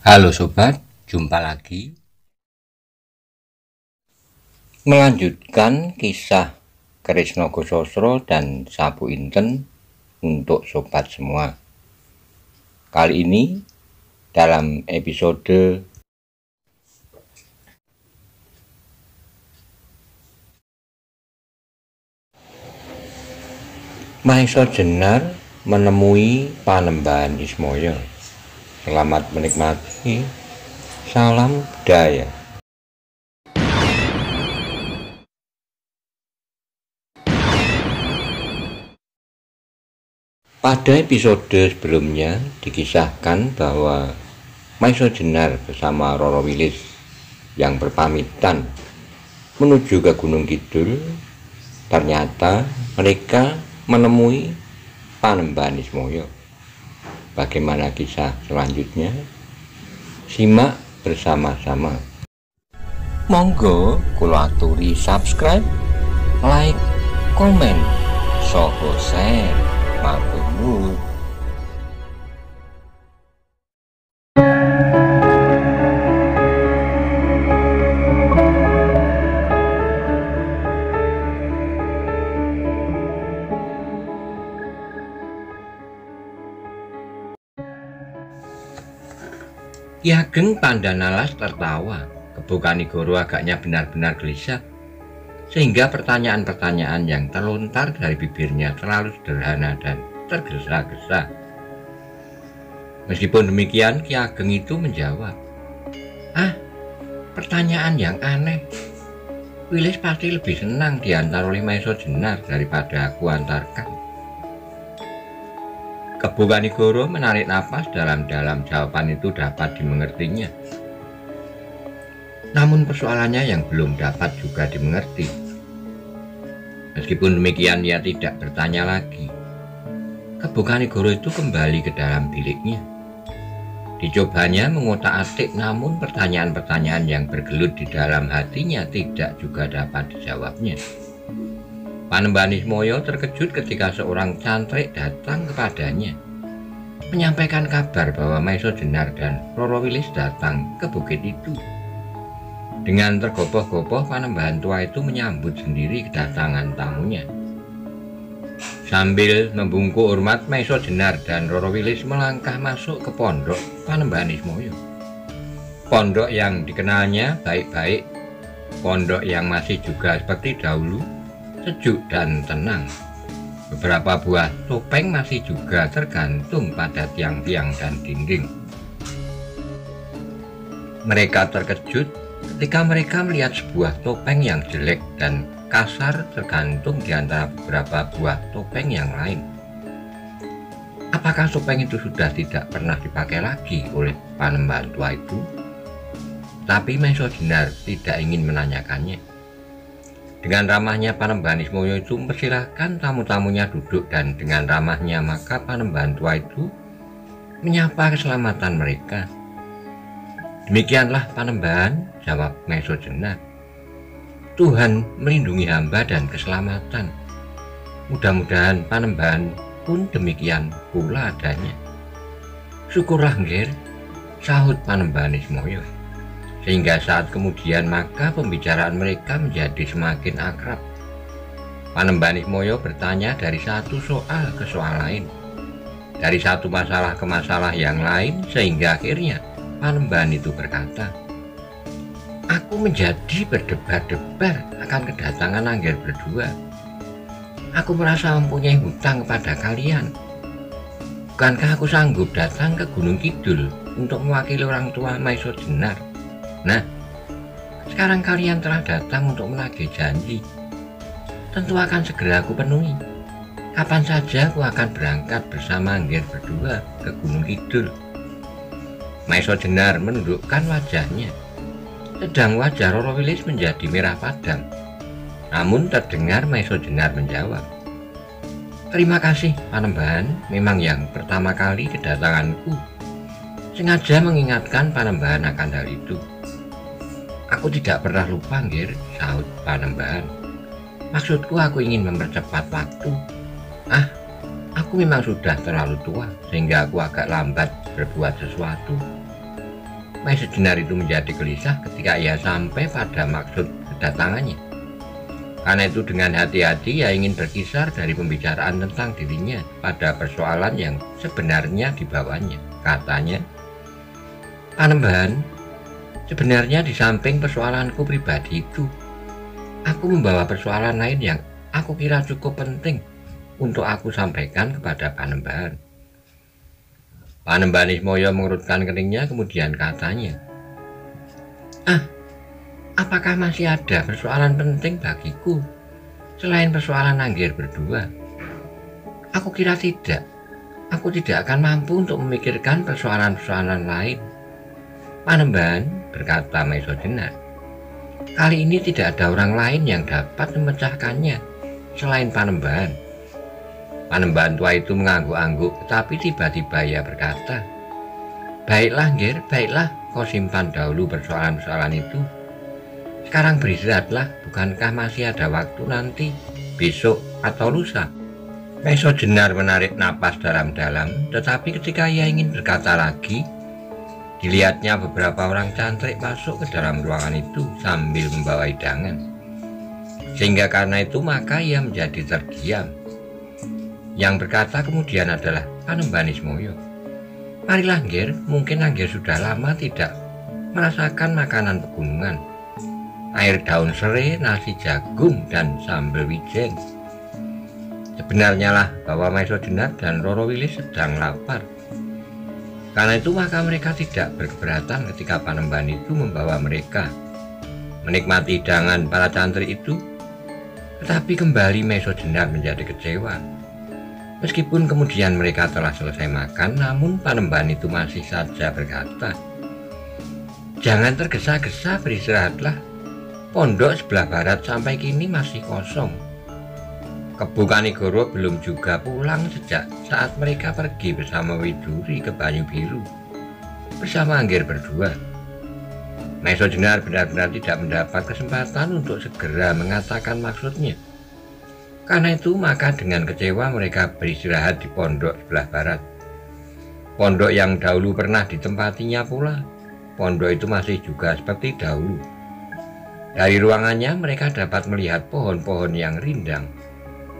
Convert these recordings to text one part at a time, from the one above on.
Halo sobat, jumpa lagi. Melanjutkan kisah Kresna Gosasra dan Sapu Inten untuk sobat semua. Kali ini dalam episode Maesa Jenar menemui Panembahan Ismaya. Selamat menikmati. Salam budaya. Pada episode sebelumnya dikisahkan bahwa Maesa Jenar bersama Roro Wilis yang berpamitan menuju ke Gunung Kidul. Ternyata mereka menemui Panembahan Ismaya. Bagaimana kisah selanjutnya? Simak bersama-sama. Monggo kula aturi subscribe, like, komen, saha share. Matur nuwun. Ki Ageng Pandanalas tertawa. Kebo Kanigoro agaknya benar-benar gelisah, sehingga pertanyaan-pertanyaan yang terlontar dari bibirnya terlalu sederhana dan tergesa-gesa. Meskipun demikian, Ki Ageng itu menjawab, pertanyaan yang aneh. Wilis pasti lebih senang diantar oleh Maesa Jenar daripada aku antarkan. Kebo Kanigoro menarik napas dalam-dalam. Jawaban itu dapat dimengertinya. Namun persoalannya yang belum dapat juga dimengerti. Meskipun demikian, ia tidak bertanya lagi. Kebo Kanigoro itu kembali ke dalam biliknya. Dicobanya mengotak-atik, namun pertanyaan-pertanyaan yang bergelut di dalam hatinya tidak juga dapat dijawabnya. Panembahan Ismaya terkejut ketika seorang cantrik datang kepadanya, menyampaikan kabar bahwa Maesa Jenar dan Roro Wilis datang ke bukit itu. Dengan tergopoh-gopoh, Panembahan tua itu menyambut sendiri kedatangan tamunya. Sambil membungkuk hormat, Maesa Jenar dan Roro Wilis melangkah masuk ke pondok Panembahan Ismaya. Pondok yang dikenalnya baik-baik, pondok yang masih juga seperti dahulu, sejuk dan tenang. Beberapa buah topeng masih juga tergantung pada tiang-tiang dan dinding. Mereka terkejut ketika mereka melihat sebuah topeng yang jelek dan kasar tergantung di antara beberapa buah topeng yang lain. Apakah topeng itu sudah tidak pernah dipakai lagi oleh Panembahan tua itu? Tapi Maesa Jenar tidak ingin menanyakannya. Dengan ramahnya Panembahan Ismaya itu mempersilahkan tamu-tamunya duduk, dan dengan ramahnya maka Panembahan tua itu menyapa keselamatan mereka. Demikianlah Panembahan, jawab Maesa Jenar. Tuhan melindungi hamba dan keselamatan. Mudah-mudahan Panembahan pun demikian pula adanya. Syukurlah nggih, sahut Panembahan Ismaya. Sehingga saat kemudian maka pembicaraan mereka menjadi semakin akrab. Panembahan Ismaya bertanya dari satu soal ke soal lain, dari satu masalah ke masalah yang lain, sehingga akhirnya Panembahan itu berkata, aku menjadi berdebar-debar akan kedatangan Angger berdua. Aku merasa mempunyai hutang kepada kalian. Bukankah aku sanggup datang ke Gunung Kidul untuk mewakili orang tua Maesa Jenar? Nah, sekarang kalian telah datang untuk menagih janji. Tentu akan segera aku penuhi. Kapan saja aku akan berangkat bersama Angger berdua ke Gunung Kidul. Maesa Jenar menundukkan wajahnya, sedang wajah Roro Wilis menjadi merah padam. Namun terdengar Maesa Jenar menjawab, terima kasih Panembahan, memang yang pertama kali kedatanganku. Sengaja mengingatkan Panembahan akan hal itu. Aku tidak pernah lupa, Ngir, sahut Panembahan. Maksudku aku ingin mempercepat waktu. Aku memang sudah terlalu tua, sehingga aku agak lambat berbuat sesuatu. Maiso Jenar itu menjadi gelisah ketika ia sampai pada maksud kedatangannya. Karena itu dengan hati-hati ia ingin berkisar dari pembicaraan tentang dirinya pada persoalan yang sebenarnya dibawanya. Katanya, "Panembahan, sebenarnya di samping persoalanku pribadi itu, aku membawa persoalan lain yang aku kira cukup penting untuk aku sampaikan kepada Panembahan." Panembahan Ismoyo mengerutkan keningnya, kemudian katanya, "Apakah masih ada persoalan penting bagiku selain persoalan Anggir berdua?" "Aku kira tidak. Aku tidak akan mampu untuk memikirkan persoalan-persoalan lain, Panembahan," berkata Maiso Jenar. "Kali ini tidak ada orang lain yang dapat memecahkannya selain Panembahan." Panembahan tua itu mengangguk-angguk, tetapi tiba-tiba ia berkata, "Baiklah, Anggir, baiklah, kau simpan dahulu persoalan-persoalan itu. Sekarang beristirahatlah, bukankah masih ada waktu nanti, besok atau lusa?" Maiso Jenar menarik napas dalam-dalam, tetapi ketika ia ingin berkata lagi, dilihatnya beberapa orang cantrik masuk ke dalam ruangan itu sambil membawa hidangan. Sehingga karena itu maka ia menjadi terdiam. Yang berkata kemudian adalah Panembahan Ismoyo. "Marilah, Anggir, mungkin Anggir sudah lama tidak merasakan makanan pegunungan. Air daun serai, nasi jagung, dan sambal wijen." Sebenarnya lah bahwa Maiso Jenar dan Roro Wilis sedang lapar. Karena itu maka mereka tidak berkeberatan ketika Panembahan itu membawa mereka menikmati hidangan para cantrik itu. Tetapi kembali Maiso Jenar menjadi kecewa. Meskipun kemudian mereka telah selesai makan, namun Panembahan itu masih saja berkata, "Jangan tergesa-gesa, beristirahatlah. Pondok sebelah barat sampai kini masih kosong. Kebu Kanigoro belum juga pulang sejak saat mereka pergi bersama Widuri ke Banyu Biru bersama Anggir berdua." Maiso Jenar benar-benar tidak mendapat kesempatan untuk segera mengatakan maksudnya. Karena itu maka dengan kecewa mereka beristirahat di pondok sebelah barat. Pondok yang dahulu pernah ditempatinya pula. Pondok itu masih juga seperti dahulu. Dari ruangannya mereka dapat melihat pohon-pohon yang rindang,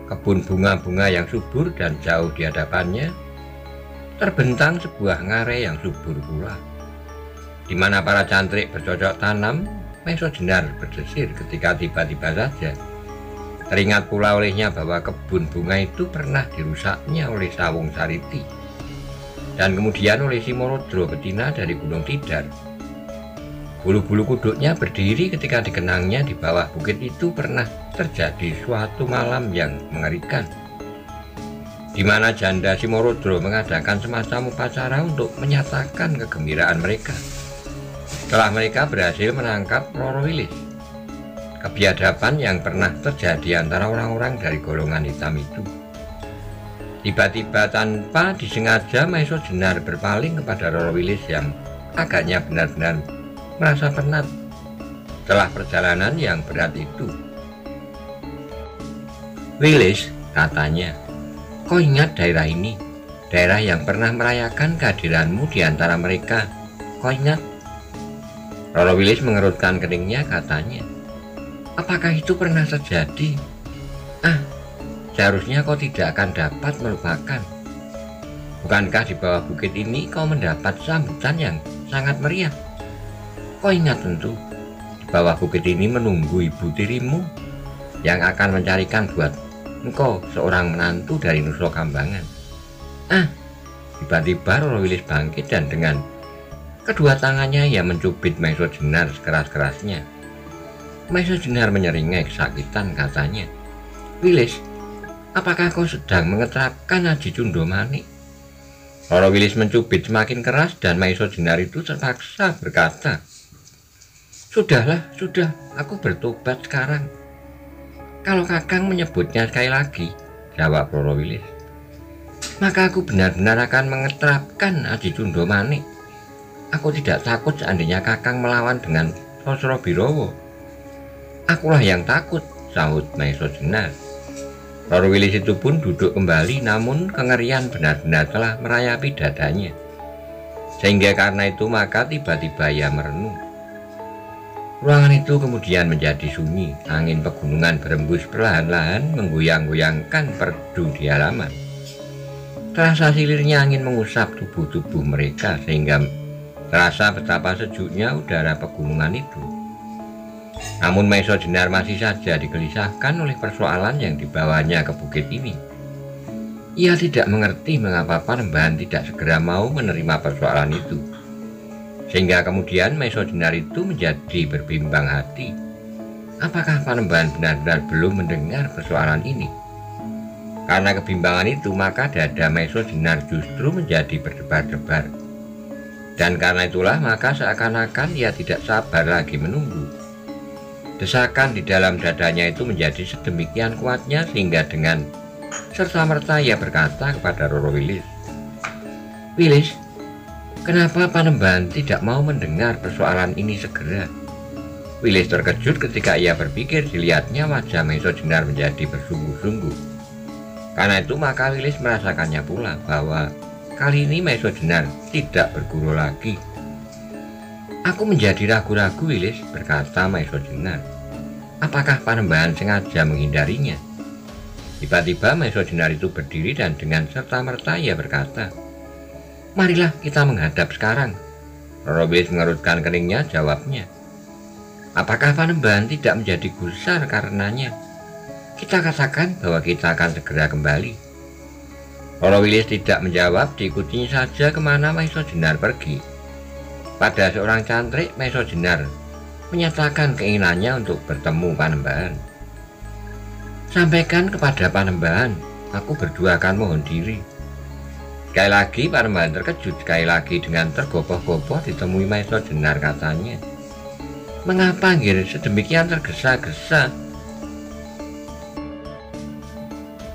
kebun bunga-bunga yang subur, dan jauh di hadapannya terbentang sebuah ngarai yang subur pula, di mana para cantrik bercocok tanam. Maiso Jenar berdesir ketika tiba-tiba saja teringat pula olehnya bahwa kebun bunga itu pernah dirusaknya oleh Sawung Sariti dan kemudian oleh Simorodro betina dari Gunung Tidar. Bulu-bulu kuduknya berdiri ketika dikenangnya di bawah bukit itu pernah terjadi suatu malam yang mengerikan, di mana janda Simorodro mengadakan semacam upacara untuk menyatakan kegembiraan mereka setelah mereka berhasil menangkap Roro Wilis. Kebiadaban yang pernah terjadi antara orang-orang dari golongan hitam itu. Tiba-tiba tanpa disengaja Maiso Jenar berpaling kepada Roro Wilis yang agaknya benar-benar merasa penat setelah perjalanan yang berat itu. "Wilis," katanya, "kau ingat daerah ini? Daerah yang pernah merayakan kehadiranmu di antara mereka. Kau ingat?" Roro Wilis mengerutkan keningnya, katanya, "Apakah itu pernah terjadi? Seharusnya kau tidak akan dapat melupakan. Bukankah di bawah bukit ini kau mendapat sambutan yang sangat meriah? Kau ingat tentu, di bawah bukit ini menunggu ibu tirimu yang akan mencarikan buat engkau seorang menantu dari Nusa Kambangan." Tiba-tiba Roro Wilis bangkit dan dengan kedua tangannya ia mencubit Maiso Jenar sekeras-kerasnya. Maiso Jenar menyeringai kesakitan, katanya, "Wilis, apakah kau sedang mengeterapkan Aji Cundomanik?" Roro Wilis mencubit semakin keras dan Maiso Jenar itu terpaksa berkata, "Sudahlah, sudah, aku bertobat sekarang." "Kalau Kakang menyebutnya sekali lagi," jawab Roro Wilis, "maka aku benar-benar akan mengeterapkan Aji Cundomanik. Aku tidak takut seandainya Kakang melawan dengan Sosro Birowo." "Akulah yang takut," sahut Maiso Jenar. Roro Wilis itu pun duduk kembali, namun kengerian benar-benar telah merayapi dadanya. Sehingga karena itu maka tiba-tiba ia merenung. Ruangan itu kemudian menjadi sunyi. Angin pegunungan berembus perlahan-lahan menggoyang-goyangkan perdu di halaman. Terasa silirnya angin mengusap tubuh-tubuh mereka sehingga terasa betapa sejuknya udara pegunungan itu. Namun Maiso Jenar masih saja digelisahkan oleh persoalan yang dibawanya ke bukit ini. Ia tidak mengerti mengapa Panembahan tidak segera mau menerima persoalan itu. Sehingga kemudian Maiso Jenar itu menjadi berbimbang hati. Apakah Panembahan benar-benar belum mendengar persoalan ini? Karena kebimbangan itu maka dada Maiso Jenar justru menjadi berdebar-debar. Dan karena itulah maka seakan-akan ia tidak sabar lagi menunggu. Desakan di dalam dadanya itu menjadi sedemikian kuatnya sehingga dengan serta-merta ia berkata kepada Roro Wilis, "Wilis, kenapa Panembahan tidak mau mendengar persoalan ini segera?" Wilis terkejut ketika ia berpikir dilihatnya wajah Maiso Jenar menjadi bersungguh-sungguh. Karena itu maka Wilis merasakannya pula bahwa kali ini Maiso Jenar tidak bergurau lagi. "Aku menjadi ragu-ragu, Wilis," berkata Maiso Jenar. "Apakah Panembahan sengaja menghindarinya?" Tiba-tiba Maiso Jenar itu berdiri dan dengan serta-merta ia berkata, "Marilah kita menghadap sekarang." Roro Wilis mengerutkan keningnya, jawabnya, "Apakah Panembahan tidak menjadi gusar karenanya? Kita katakan bahwa kita akan segera kembali." Roro Wilis tidak menjawab, diikutinya saja kemana Maiso Jenar pergi. Pada seorang cantrik, Maiso Jenar menyatakan keinginannya untuk bertemu Panembahan. "Sampaikan kepada Panembahan, aku berdua akan mohon diri." Sekali lagi Panembahan terkejut, sekali lagi dengan tergopoh-gopoh ditemui Maiso Jenar, katanya, "Mengapa ngir sedemikian tergesa-gesa?"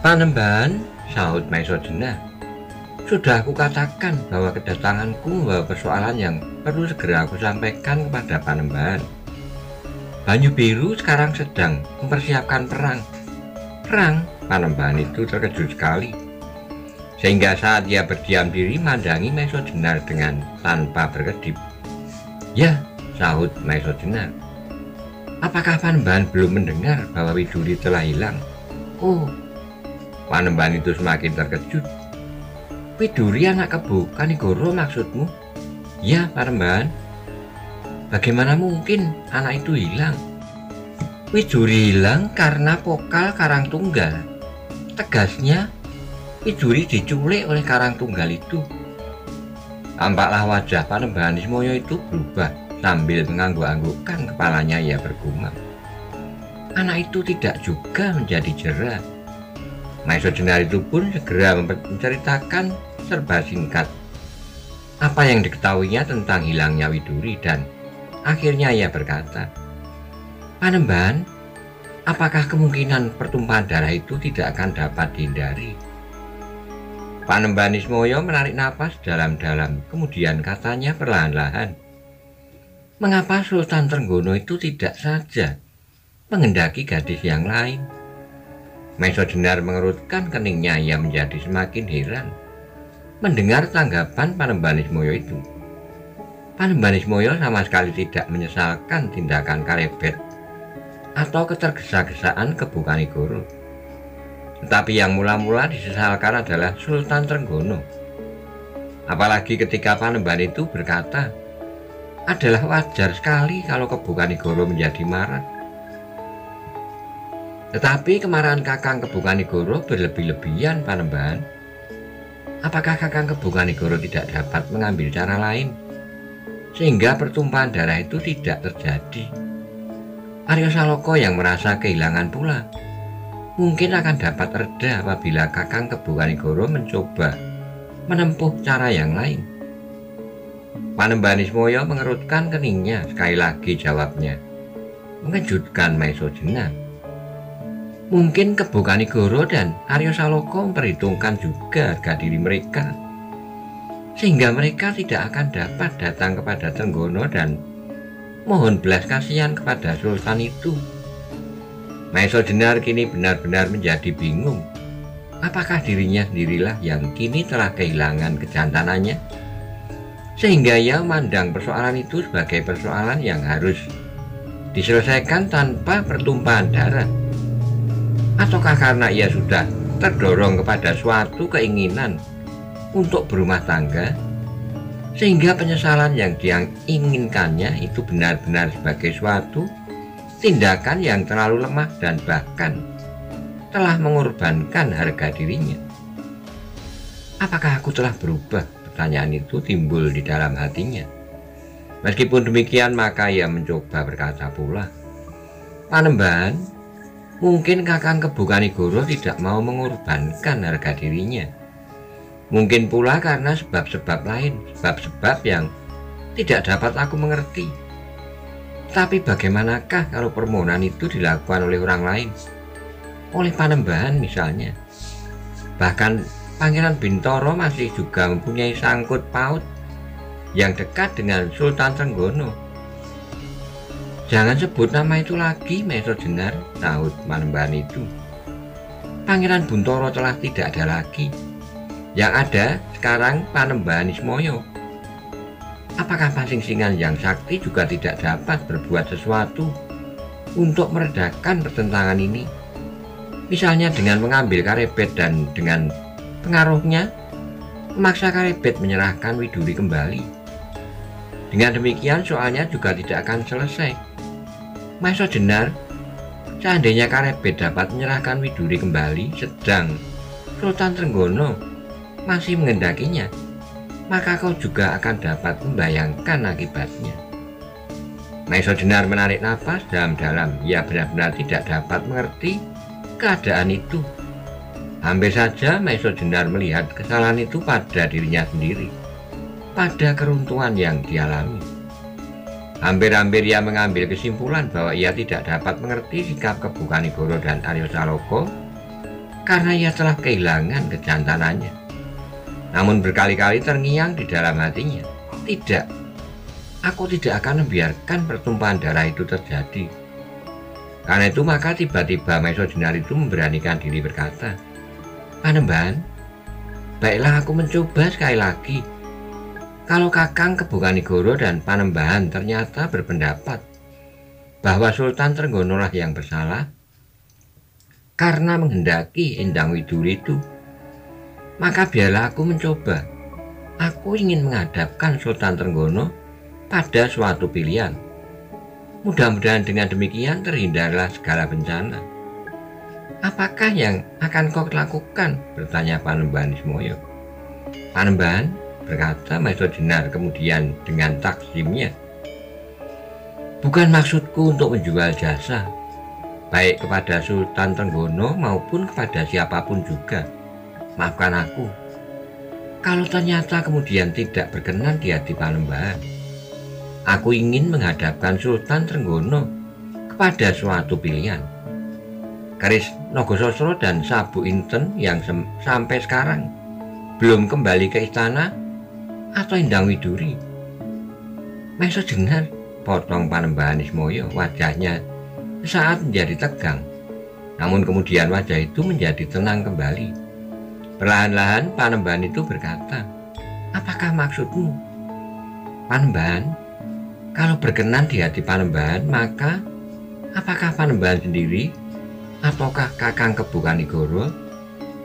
"Panembahan," sahut Maiso Jenar, "sudah aku katakan bahwa kedatanganku membawa persoalan yang perlu segera aku sampaikan kepada Panembahan. Banyu Biru sekarang sedang mempersiapkan perang." "Perang?" Panembahan itu terkejut sekali. Sehingga saat ia berdiam diri mandangi Maiso Jenar dengan tanpa berkedip. "Ya," sahut Maiso Jenar. "Apakah Panembahan belum mendengar bahwa Widuri telah hilang?" "Oh." Panembahan itu semakin terkejut. "Widuri anak Kebu Kanigoro maksudmu?" "Ya, Panembahan." "Bagaimana mungkin anak itu hilang?" "Widuri hilang karena Pokal Karangtunggal. Tegasnya, Widuri diculik oleh Karangtunggal itu." Tampaklah wajah Panembahan Ismoyo itu berubah. Sambil mengangguk-anggukkan kepalanya ia bergumam, "Anak itu tidak juga menjadi jera." Maiso Jenar itu pun segera menceritakan serba singkat apa yang diketahuinya tentang hilangnya Widuri dan akhirnya ia berkata, "Panembahan, apakah kemungkinan pertumpahan darah itu tidak akan dapat dihindari?" Panembahan Ismoyo menarik napas dalam-dalam, kemudian katanya perlahan-lahan, "Mengapa Sultan Trenggono itu tidak saja menghendaki gadis yang lain?" Maiso Jenar mengerutkan keningnya, ia menjadi semakin heran mendengar tanggapan Panembahan Ismoyo itu. Panembahan Ismoyo sama sekali tidak menyesalkan tindakan Karebet atau ketergesa-gesaan Kebu Kanigoro. Tetapi yang mula-mula disesalkan adalah Sultan Trenggono. Apalagi ketika Panembahan itu berkata, adalah wajar sekali kalau Kebu Kanigoro menjadi marah. Tetapi kemarahan Kakang Kebu Kanigoro berlebih-lebihan, Panembahan. Apakah Kakang Kebu Kanigoro tidak dapat mengambil cara lain sehingga pertumpahan darah itu tidak terjadi? Aryo Saloko yang merasa kehilangan pula mungkin akan dapat reda apabila Kakang Kebu Kanigoro mencoba menempuh cara yang lain. Panembahan Ismoyo mengerutkan keningnya, sekali lagi jawabnya mengejutkan Maiso Jenar. Mungkin Kebu Kanigoro dan Aryo Saloko memperhitungkan juga harga diri mereka, sehingga mereka tidak akan dapat datang kepada Trenggono dan mohon belas kasihan kepada Sultan itu. Maiso Jenar kini benar-benar menjadi bingung. Apakah dirinya sendirilah yang kini telah kehilangan kejantanannya? sehingga ia memandang persoalan itu sebagai persoalan yang harus diselesaikan tanpa pertumpahan darah. Ataukah karena ia sudah terdorong kepada suatu keinginan untuk berumah tangga, sehingga penyesalan yang dia inginkannya itu benar-benar sebagai suatu tindakan yang terlalu lemah dan bahkan telah mengorbankan harga dirinya. Apakah aku telah berubah? Pertanyaan itu timbul di dalam hatinya. Meskipun demikian, maka ia mencoba berkata pula, "Panembahan, mungkin Kakang Kebu Kanigoro tidak mau mengorbankan harga dirinya. Mungkin pula karena sebab-sebab lain, sebab-sebab yang tidak dapat aku mengerti. Tapi bagaimanakah kalau permohonan itu dilakukan oleh orang lain? Oleh Panembahan misalnya. Bahkan Pangeran Bintoro masih juga mempunyai sangkut paut yang dekat dengan Sultan Trenggono." "Jangan sebut nama itu lagi, Maesha Jenar," sahut Panembahan itu. "Pangeran Bintoro telah tidak ada lagi. Yang ada sekarang Panembahan Ismoyo. Apakah Pasingsingan yang sakti juga tidak dapat berbuat sesuatu untuk meredakan pertentangan ini? Misalnya dengan mengambil Karebet dan dengan pengaruhnya memaksa Karebet menyerahkan Widuri kembali. Dengan demikian soalnya juga tidak akan selesai. Maesha Jenar, seandainya Karebet dapat menyerahkan Widuri kembali sedang Sultan Trenggono masih menghendakinya, maka kau juga akan dapat membayangkan akibatnya." Maesha Jenar menarik nafas dalam-dalam. Ia benar-benar tidak dapat mengerti keadaan itu. Hampir saja Maesha Jenar melihat kesalahan itu pada dirinya sendiri, pada keruntuhan yang dialami. Hampir-hampir ia mengambil kesimpulan bahwa ia tidak dapat mengerti sikap Kebu Kanigoro dan Arya Saloka karena ia telah kehilangan kejantanannya. Namun berkali-kali terngiang di dalam hatinya, "Tidak, aku tidak akan membiarkan pertumpahan darah itu terjadi." Karena itu maka tiba-tiba Maesha Jenar itu memberanikan diri berkata, "Panembahan, baiklah aku mencoba sekali lagi. Kalau Kakang Kebu Kanigoro dan Panembahan ternyata berpendapat bahwa Sultan Trenggono lah yang bersalah karena menghendaki Endang Widuri itu, maka biarlah aku mencoba. Aku ingin menghadapkan Sultan Trenggono pada suatu pilihan. Mudah-mudahan dengan demikian terhindarlah segala bencana." "Apakah yang akan kau lakukan?" bertanya Panembahan Ismoyo. "Panembahan," berkata Maesha Jenar kemudian dengan takzimnya, "bukan maksudku untuk menjual jasa, baik kepada Sultan Trenggono maupun kepada siapapun juga. Maafkan aku kalau ternyata kemudian tidak berkenan di hati Panembahan. Aku ingin menghadapkan Sultan Trenggono kepada suatu pilihan. Keris Nogososro dan Sabu Inten yang sampai sekarang belum kembali ke istana, atau Endang Widuri?" "Maesha Jenar," potong Panembahan Ismoyo, wajahnya sesaat menjadi tegang. Namun kemudian wajah itu menjadi tenang kembali. Perlahan-lahan Panembahan itu berkata, "Apakah maksudmu?" "Panembahan, kalau berkenan di hati Panembahan, maka apakah Panembahan sendiri ataukah Kakang Kebu Kanigoro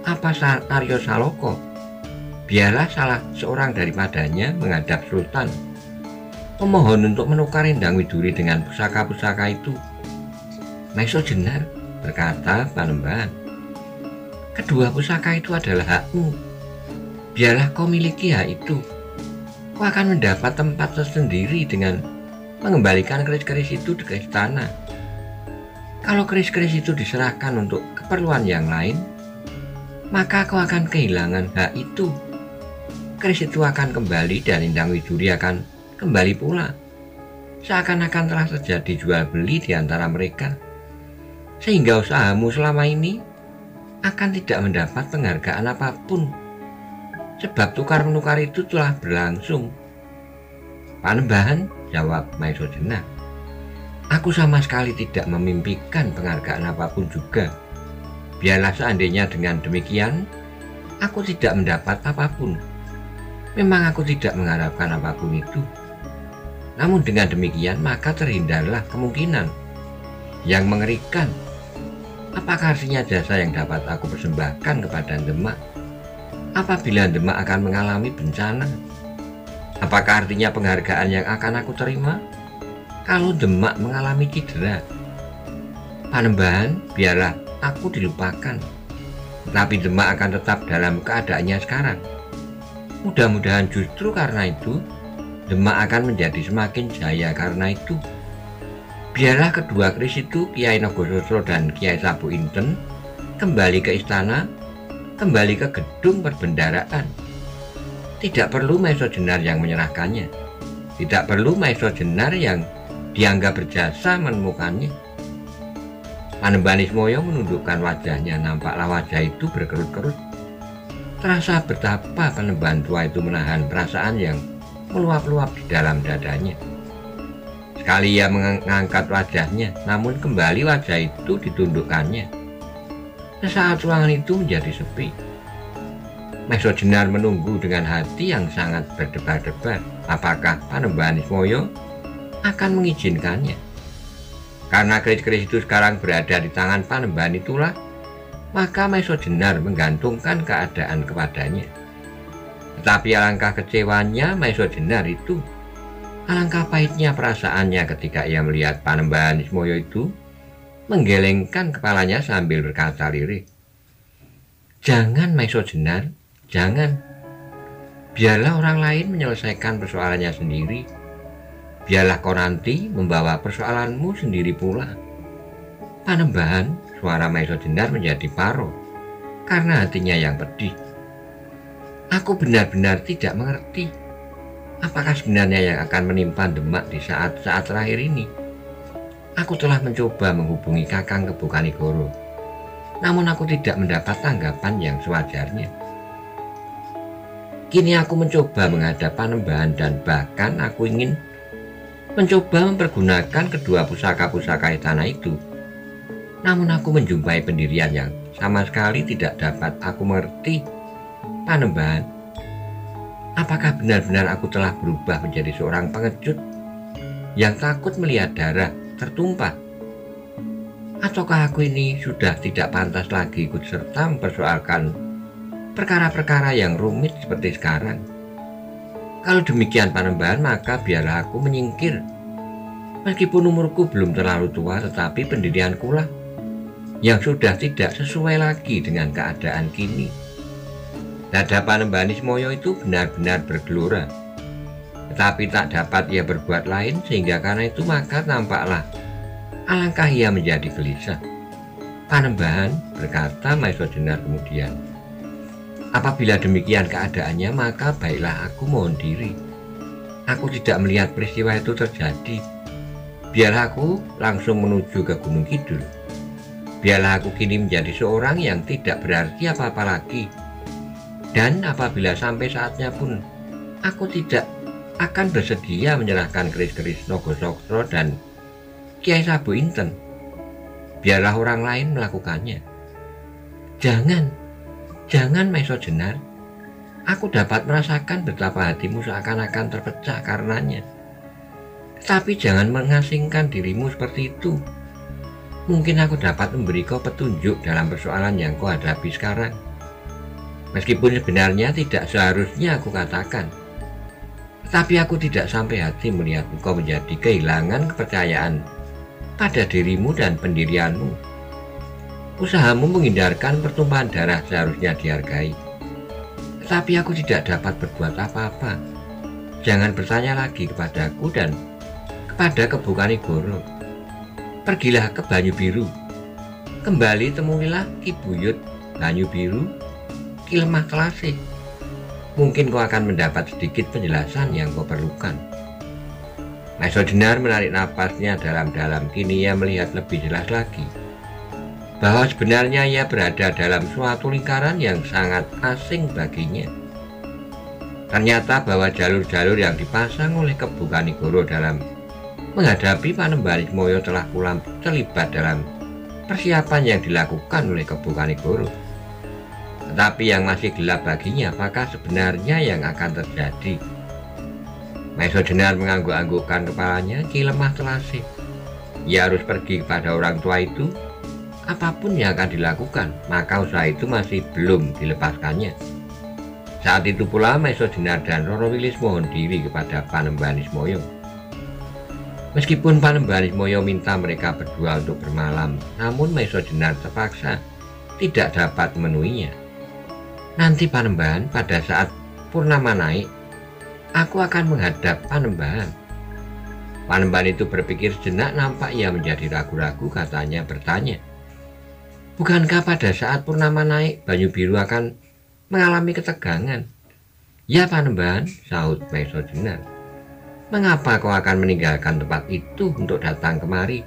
apa Arya Saloka, biarlah salah seorang daripadanya menghadap Sultan, memohon untuk menukar Endang Widuri dengan pusaka-pusaka itu." "Maesha Jenar," berkata Panembahan, "kedua pusaka itu adalah hakmu. Biarlah kau miliki hak itu. Kau akan mendapat tempat tersendiri dengan mengembalikan keris-keris itu ke istana. Kalau keris-keris itu diserahkan untuk keperluan yang lain, maka kau akan kehilangan hak itu. Keris itu akan kembali dan Endang Widuri akan kembali pula. Seakan-akan telah terjadi jual beli di antara mereka, sehingga usahamu selama ini akan tidak mendapat penghargaan apapun, sebab tukar-menukar itu telah berlangsung." "Panembahan," jawab Maesha Jenar, "aku sama sekali tidak memimpikan penghargaan apapun juga. Biarlah seandainya dengan demikian aku tidak mendapat apapun. Memang aku tidak mengharapkan apapun itu. Namun dengan demikian maka terhindarlah kemungkinan yang mengerikan. Apakah artinya jasa yang dapat aku persembahkan kepada Demak apabila Demak akan mengalami bencana? Apakah artinya penghargaan yang akan aku terima kalau Demak mengalami cedera? Panembahan, biarlah aku dilupakan, tapi Demak akan tetap dalam keadaannya sekarang. Mudah-mudahan justru karena itu Demak akan menjadi semakin jaya karena itu. Biarlah kedua keris itu, Kiai Nogososro dan Kiai Sabu Inten, kembali ke istana, kembali ke gedung perbendaraan. Tidak perlu Maeso Jenar yang menyerahkannya. Tidak perlu Maeso Jenar yang dianggap berjasa menemukannya. Panembahan Ismoyo menundukkan wajahnya, nampaklah wajah itu berkerut-kerut. Terasa betapa Panembahan tua itu menahan perasaan yang meluap-luap di dalam dadanya. Sekali ia mengangkat wajahnya, namun kembali wajah itu ditundukkannya. Sesaat ruangan itu menjadi sepi. Maeso Jenar menunggu dengan hati yang sangat berdebar-debar apakah Panembahan Ismoyo akan mengizinkannya. Karena keris-keris itu sekarang berada di tangan Panembahan itulah, maka Maeso Jenar menggantungkan keadaan kepadanya. Tetapi alangkah kecewanya Maeso Jenar itu, alangkah pahitnya perasaannya ketika ia melihat Panembahan Ismoyo itu menggelengkan kepalanya sambil berkata lirih, "Jangan Maeso Jenar, jangan. Biarlah orang lain menyelesaikan persoalannya sendiri. Biarlah kau nanti membawa persoalanmu sendiri pula." Panembahan, suara Maeso Jenar menjadi paro karena hatinya yang pedih. Aku benar-benar tidak mengerti apakah sebenarnya yang akan menimpa Demak di saat-saat terakhir ini. Aku telah mencoba menghubungi Kakang Kebo Kanigoro, namun aku tidak mendapat tanggapan yang sewajarnya. Kini aku mencoba menghadap Panembahan dan bahkan aku ingin mencoba mempergunakan kedua pusaka-pusaka istana itu. Namun aku menjumpai pendirian yang sama sekali tidak dapat aku mengerti. Panembahan, apakah benar-benar aku telah berubah menjadi seorang pengecut yang takut melihat darah tertumpah? Ataukah aku ini sudah tidak pantas lagi ikut serta mempersoalkan perkara-perkara yang rumit seperti sekarang? Kalau demikian Panembahan, maka biarlah aku menyingkir. Meskipun umurku belum terlalu tua, tetapi pendirianku lah yang sudah tidak sesuai lagi dengan keadaan kini. Dada Panembahan Ismoyo itu benar-benar bergelora, tetapi tak dapat ia berbuat lain, sehingga karena itu maka tampaklah alangkah ia menjadi gelisah. Panembahan, berkata Maeso Jenar kemudian, apabila demikian keadaannya, maka baiklah aku mohon diri. Aku tidak melihat peristiwa itu terjadi. Biarlah aku langsung menuju ke Gunung Kidul. Biarlah aku kini menjadi seorang yang tidak berarti apa-apa lagi. Dan apabila sampai saatnya pun aku tidak akan bersedia menyerahkan keris-keris Nogososro dan Kiai Sabu Inten. Biarlah orang lain melakukannya. Jangan Maeso Jenar. Aku dapat merasakan betapa hatimu seakan-akan terpecah karenanya. Tapi jangan mengasingkan dirimu seperti itu. Mungkin aku dapat memberi kau petunjuk dalam persoalan yang kau hadapi sekarang. Meskipun sebenarnya tidak seharusnya aku katakan. Tetapi aku tidak sampai hati melihat engkau menjadi kehilangan kepercayaan pada dirimu dan pendirianmu. Usahamu menghindarkan pertumpahan darah seharusnya dihargai. Tetapi aku tidak dapat berbuat apa-apa. Jangan bertanya lagi kepadaku dan kepada Kebo Kanigoro. Pergilah ke Banyu Biru. Kembali temuilah Ki Buyut Banyu Biru, Ki Lemah Kelase. Mungkin kau akan mendapat sedikit penjelasan yang kau perlukan. Maeso Jenar menarik napasnya dalam-dalam. Kini ia melihat lebih jelas lagi bahwa sebenarnya ia berada dalam suatu lingkaran yang sangat asing baginya. Ternyata bahwa jalur-jalur yang dipasang oleh Kebo Kanigoro dalam menghadapi Panembahan Ismoyo telah pula terlibat dalam persiapan yang dilakukan oleh Kebo Kanigoro. Tetapi yang masih gelap baginya, maka sebenarnya yang akan terjadi. Maeso Jenar mengangguk-anggukkan kepalanya, Ki lemah telasih. Ia harus pergi kepada orang tua itu. Apapun yang akan dilakukan, maka usaha itu masih belum dilepaskannya. Saat itu pula Maeso Jenar dan Roro Wilis mohon diri kepada Panembahan Ismoyo. Meskipun Panembahan Ismoyo minta mereka berdua untuk bermalam, namun Maeso Jenar terpaksa tidak dapat memenuhinya. Nanti Panembahan, pada saat purnama naik, aku akan menghadap Panembahan. Panembahan itu berpikir sejenak, nampak ia menjadi ragu-ragu, katanya bertanya, bukankah pada saat purnama naik Banyu Biru akan mengalami ketegangan? Ya Panembahan, sahut Maeso Jenar. Mengapa kau akan meninggalkan tempat itu untuk datang kemari?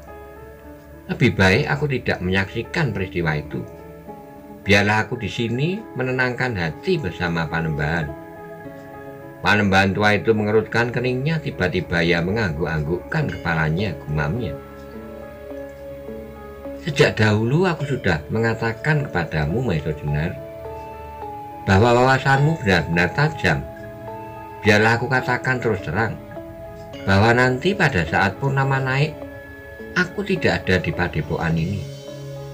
Lebih baik aku tidak menyaksikan peristiwa itu. Biarlah aku di sini menenangkan hati bersama Panembahan. Panembahan tua itu mengerutkan keningnya, tiba-tiba ia mengangguk-anggukkan kepalanya, gumamnya. Sejak dahulu aku sudah mengatakan kepadamu, Maeso Jenar, bahwa wawasanmu benar-benar tajam. Biarlah aku katakan terus terang, bahwa nanti pada saat purnama naik, aku tidak ada di padepokan ini.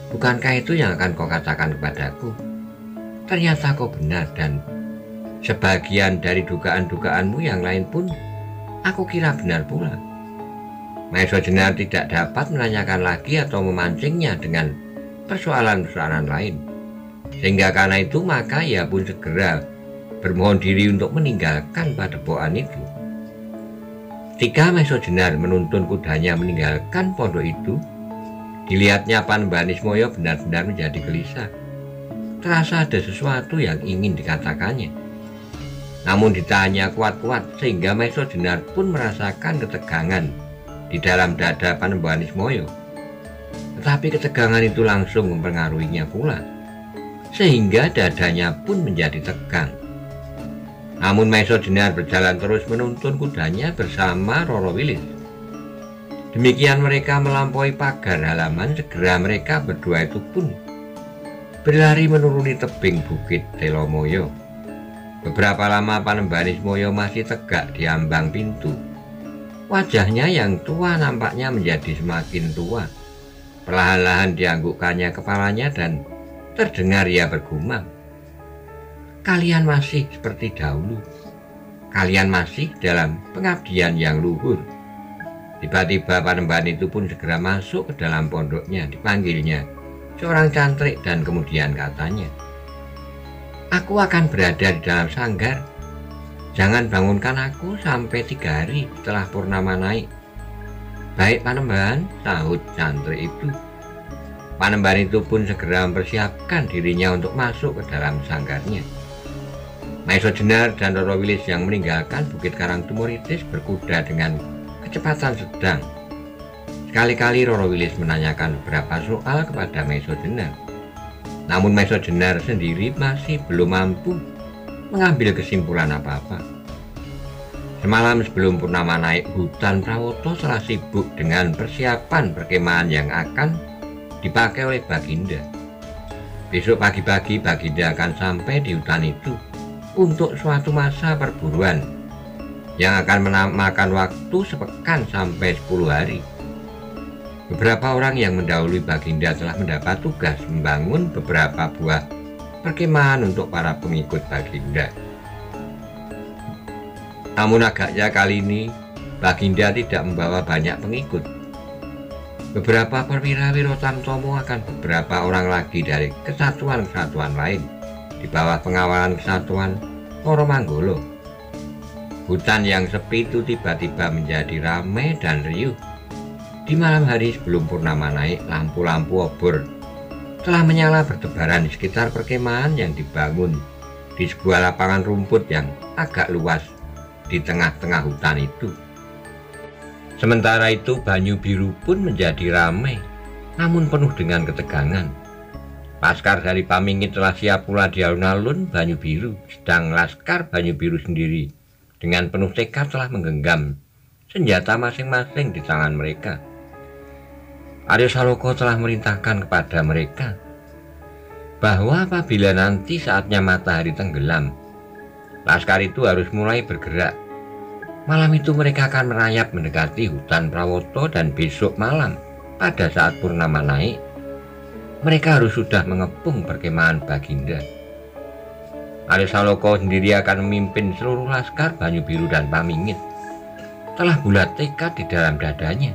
Bukankah itu yang akan kau katakan kepadaku? Ternyata kau benar, dan sebagian dari dugaan-dugaanmu yang lain pun aku kira benar pula. Maeso Jenar tidak dapat menanyakan lagi atau memancingnya dengan persoalan-persoalan lain. Sehingga karena itu maka ia pun segera bermohon diri untuk meninggalkan padepokan itu. Ketika Maeso Jenar menuntun kudanya meninggalkan pondok itu, dilihatnya Panembahan Ismoyo benar-benar menjadi gelisah. Terasa ada sesuatu yang ingin dikatakannya. Namun ditahannya kuat-kuat sehingga Maeso Jenar pun merasakan ketegangan di dalam dada Panembahan Ismoyo. Tetapi ketegangan itu langsung mempengaruhinya pula, sehingga dadanya pun menjadi tegang. Namun Maeso Jenar berjalan terus menuntun kudanya bersama Roro Wilis. Demikian mereka melampaui pagar halaman, segera mereka berdua itu pun berlari menuruni tebing bukit Telomoyo. Beberapa lama Panembahan Ismoyo masih tegak di ambang pintu. Wajahnya yang tua nampaknya menjadi semakin tua. Perlahan-lahan dianggukkannya kepalanya dan terdengar ia bergumam, kalian masih seperti dahulu. Kalian masih dalam pengabdian yang luhur. Tiba-tiba Panembahan itu pun segera masuk ke dalam pondoknya. Dipanggilnya seorang cantrik dan kemudian katanya, aku akan berada di dalam sanggar. Jangan bangunkan aku sampai 3 hari setelah purnama naik. Baik Panembahan, sahut cantrik itu. Panembahan itu pun segera mempersiapkan dirinya untuk masuk ke dalam sanggarnya. Maeso Jenar dan Roro Wilis yang meninggalkan Bukit Karangtumuritis berkuda dengan kecepatan sedang. Sekali-kali Roro Wilis menanyakan beberapa soal kepada Maeso Jenar. Namun Maeso Jenar sendiri masih belum mampu mengambil kesimpulan apa-apa. Semalam sebelum purnama naik, hutan Prawoto telah sibuk dengan persiapan perkemahan yang akan dipakai oleh Baginda. Besok pagi-pagi Baginda akan sampai di hutan itu untuk suatu masa perburuan yang akan memakan waktu sepekan sampai 10 hari. Beberapa orang yang mendahului Baginda telah mendapat tugas membangun beberapa buah perkemahan untuk para pengikut Baginda. Namun agaknya kali ini Baginda tidak membawa banyak pengikut. Beberapa perwira Wiro Tamtomo akan beberapa orang lagi dari kesatuan-kesatuan lain di bawah pengawalan kesatuan Koromanggolo. Hutan yang sepi itu tiba-tiba menjadi ramai dan riuh. Di malam hari sebelum purnama naik, lampu-lampu obor telah menyala bertebaran di sekitar perkemahan yang dibangun di sebuah lapangan rumput yang agak luas di tengah-tengah hutan itu. Sementara itu Banyu Biru pun menjadi ramai, namun penuh dengan ketegangan. Laskar dari Pamingit telah siap pula di alun-alun Banyu Biru, sedang Laskar Banyu Biru sendiri dengan penuh tekad telah menggenggam senjata masing-masing di tangan mereka. Aryo Saloka telah merintahkan kepada mereka, bahwa apabila nanti saatnya matahari tenggelam, laskar itu harus mulai bergerak. Malam itu mereka akan merayap mendekati hutan Prawoto, dan besok malam pada saat purnama naik, mereka harus sudah mengepung perkemahan Baginda. Arya Saloka sendiri akan memimpin seluruh laskar Banyu Biru dan Pamingit. Telah bulat tekad di dalam dadanya.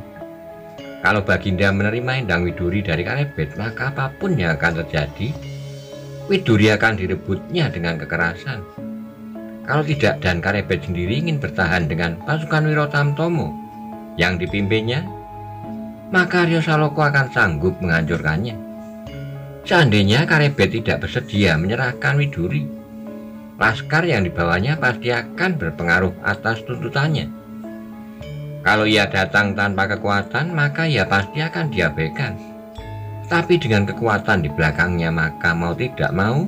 Kalau Baginda menerima Endang Widuri dari Karebet, maka apapun yang akan terjadi, Widuri akan direbutnya dengan kekerasan. Kalau tidak, dan Karebet sendiri ingin bertahan dengan pasukan Wirotamtomo yang dipimpinnya, maka Arya Saloka akan sanggup menghancurkannya. Seandainya Karebet tidak bersedia menyerahkan Widuri, laskar yang dibawanya pasti akan berpengaruh atas tuntutannya. Kalau ia datang tanpa kekuatan, maka ia pasti akan diabaikan. Tapi dengan kekuatan di belakangnya, maka mau tidak mau,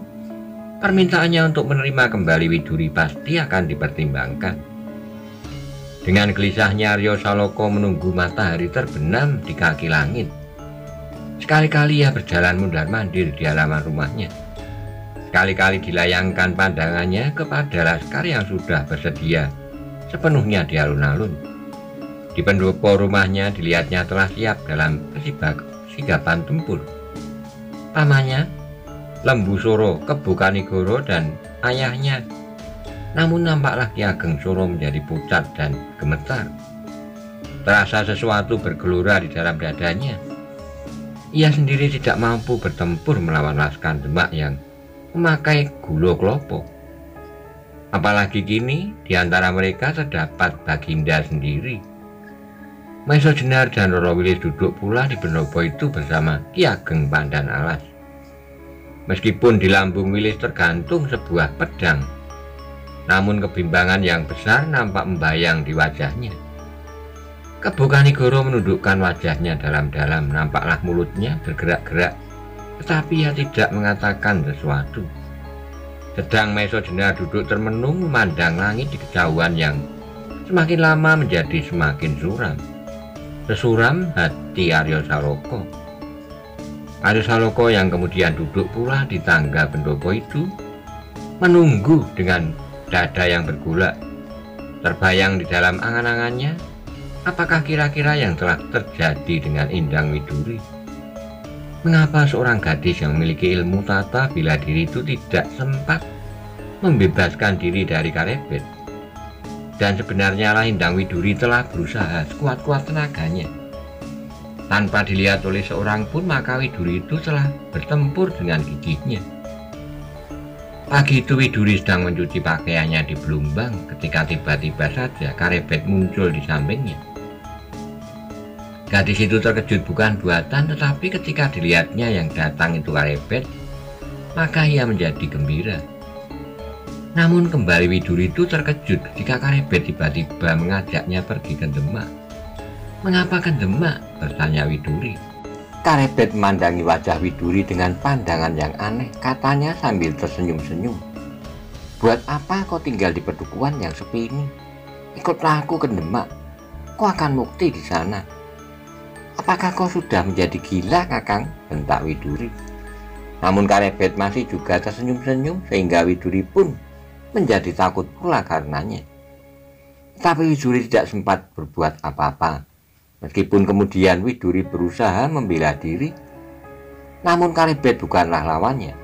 permintaannya untuk menerima kembali Widuri pasti akan dipertimbangkan. Dengan gelisahnya Arya Saloka menunggu matahari terbenam di kaki langit. Sekali-kali ia berjalan mundar-mandir di halaman rumahnya. Sekali-kali dilayangkan pandangannya kepada laskar yang sudah bersedia sepenuhnya di alun-alun. Di pendopo rumahnya dilihatnya telah siap dalam kesigapan tempur. Pamannya, Lembu Soro, Kebu Kanigoro, dan ayahnya. Namun nampaklah Ki Ageng Soro menjadi pucat dan gemetar. Terasa sesuatu bergelora di dalam dadanya. Ia sendiri tidak mampu bertempur melawan laskar Demak yang memakai gulo klopo. Apalagi kini di antara mereka terdapat Baginda sendiri. Maiso Jenar dan Roro Wilis duduk pula di pendopo itu bersama Ki Ageng Pandan Alas. Meskipun di lambung Wilis tergantung sebuah pedang, namun kebimbangan yang besar nampak membayang di wajahnya. Kebu Kanigoro menundukkan wajahnya dalam-dalam, nampaklah mulutnya bergerak-gerak, tetapi ia tidak mengatakan sesuatu. Sedang Maiso Jenar duduk termenung memandang langit di kejauhan yang semakin lama menjadi semakin suram. Sesuram hati Arya Saloka. Arya Saloka yang kemudian duduk pula di tangga pendopo itu, menunggu dengan dada yang bergolak. Terbayang di dalam angan-angannya, apakah kira-kira yang telah terjadi dengan Endang Widuri? Mengapa seorang gadis yang memiliki ilmu tata bela diri itu tidak sempat membebaskan diri dari Karebet? Dan sebenarnya Endang Widuri telah berusaha sekuat-kuat tenaganya. Tanpa dilihat oleh seorang pun, maka Widuri itu telah bertempur dengan gigihnya. Pagi itu Widuri sedang mencuci pakaiannya di Belumbang ketika tiba-tiba saja Karebet muncul di sampingnya. Gadis itu terkejut bukan buatan, tetapi ketika dilihatnya yang datang itu Karebet, maka ia menjadi gembira. Namun kembali Widuri itu terkejut ketika Karebet tiba-tiba mengajaknya pergi ke Demak. "Mengapa ke Demak?" bertanya Widuri. Karebet memandangi wajah Widuri dengan pandangan yang aneh, katanya sambil tersenyum-senyum. "Buat apa kau tinggal di pedukuhan yang sepi ini? Ikutlah aku ke Demak, kau akan mukti di sana." "Apakah kau sudah menjadi gila, Kakang?" bentak Widuri. Namun Karebet masih juga tersenyum-senyum sehingga Widuri pun menjadi takut pula karenanya. Tapi Widuri tidak sempat berbuat apa-apa. Meskipun kemudian Widuri berusaha membela diri, namun Karebet bukanlah lawannya.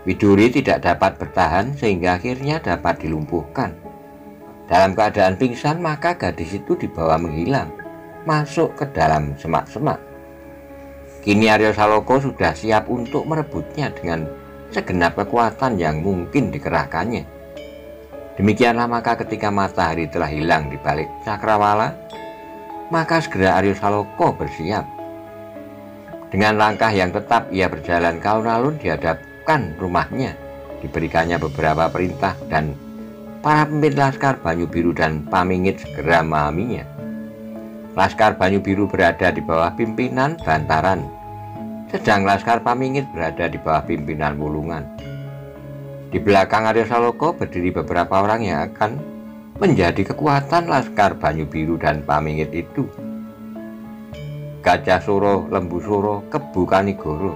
Widuri tidak dapat bertahan sehingga akhirnya dapat dilumpuhkan. Dalam keadaan pingsan, maka gadis itu dibawa menghilang, masuk ke dalam semak-semak. Kini Arya Saloka sudah siap untuk merebutnya dengan segenap kekuatan yang mungkin dikerahkannya. Demikianlah maka ketika matahari telah hilang di balik cakrawala, maka segera Arya Saloka bersiap. Dengan langkah yang tetap ia berjalan ke alun-alun di hadapan rumahnya. Diberikannya beberapa perintah dan para pemimpin laskar Banyu Biru dan Pamingit segera memahaminya. Laskar Banyu Biru berada di bawah pimpinan Bantaran, sedang laskar Pamingit berada di bawah pimpinan Wulungan. Di belakang Arya Saloka berdiri beberapa orang yang akan menjadi kekuatan laskar Banyu Biru dan Pamingit itu. Gajah Soro, Lembu Soro, Kebu Kanigoro.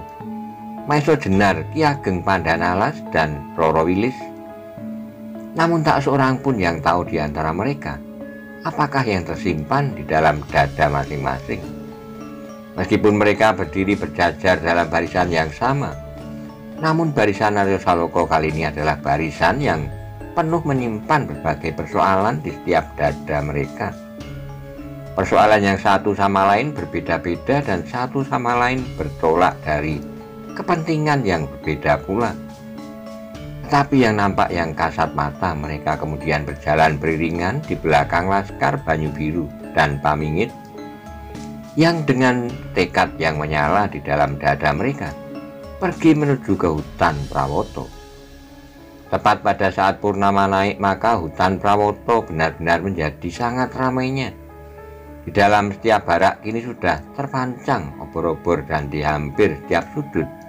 Maiso Jenar, Ki Ageng Pandhanalas, dan Roro Wilis. Namun tak seorang pun yang tahu di antara mereka apakah yang tersimpan di dalam dada masing-masing. Meskipun mereka berdiri berjajar dalam barisan yang sama, namun barisan Aryo Saloka kali ini adalah barisan yang penuh menyimpan berbagai persoalan di setiap dada mereka. Persoalan yang satu sama lain berbeda-beda dan satu sama lain bertolak dari kepentingan yang berbeda pula. Tetapi yang nampak yang kasat mata, mereka kemudian berjalan beriringan di belakang Laskar Banyu Biru dan Pamingit yang dengan tekad yang menyala di dalam dada mereka pergi menuju ke hutan Prawoto. Tepat pada saat purnama naik, maka hutan Prawoto benar-benar menjadi sangat ramainya. Di dalam setiap barak kini sudah terpancang obor-obor dan di hampir setiap sudut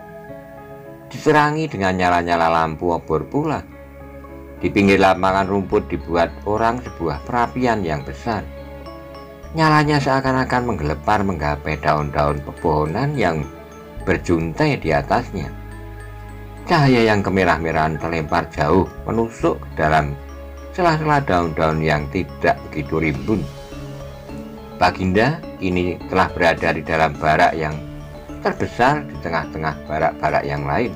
diserangi dengan nyala-nyala lampu obor pula. Di pinggir lapangan rumput dibuat orang sebuah perapian yang besar. Nyalanya seakan-akan menggelepar menggapai daun-daun pepohonan yang berjuntai di atasnya. Cahaya yang kemerah-merahan terlempar jauh menusuk ke dalam sela-sela daun-daun yang tidak begitu rimbun. Baginda kini telah berada di dalam barak yang terbesar di tengah-tengah barak-barak yang lain.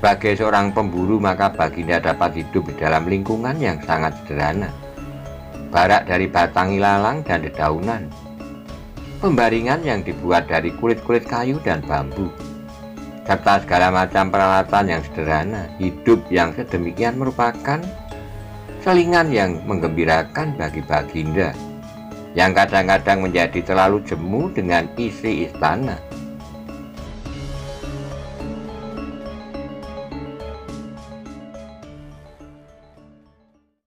Sebagai seorang pemburu, maka Baginda dapat hidup di dalam lingkungan yang sangat sederhana. Barak dari batang ilalang dan dedaunan, pembaringan yang dibuat dari kulit-kulit kayu dan bambu, serta segala macam peralatan yang sederhana. Hidup yang sedemikian merupakan selingan yang menggembirakan bagi Baginda, yang kadang-kadang menjadi terlalu jemu dengan isi istana.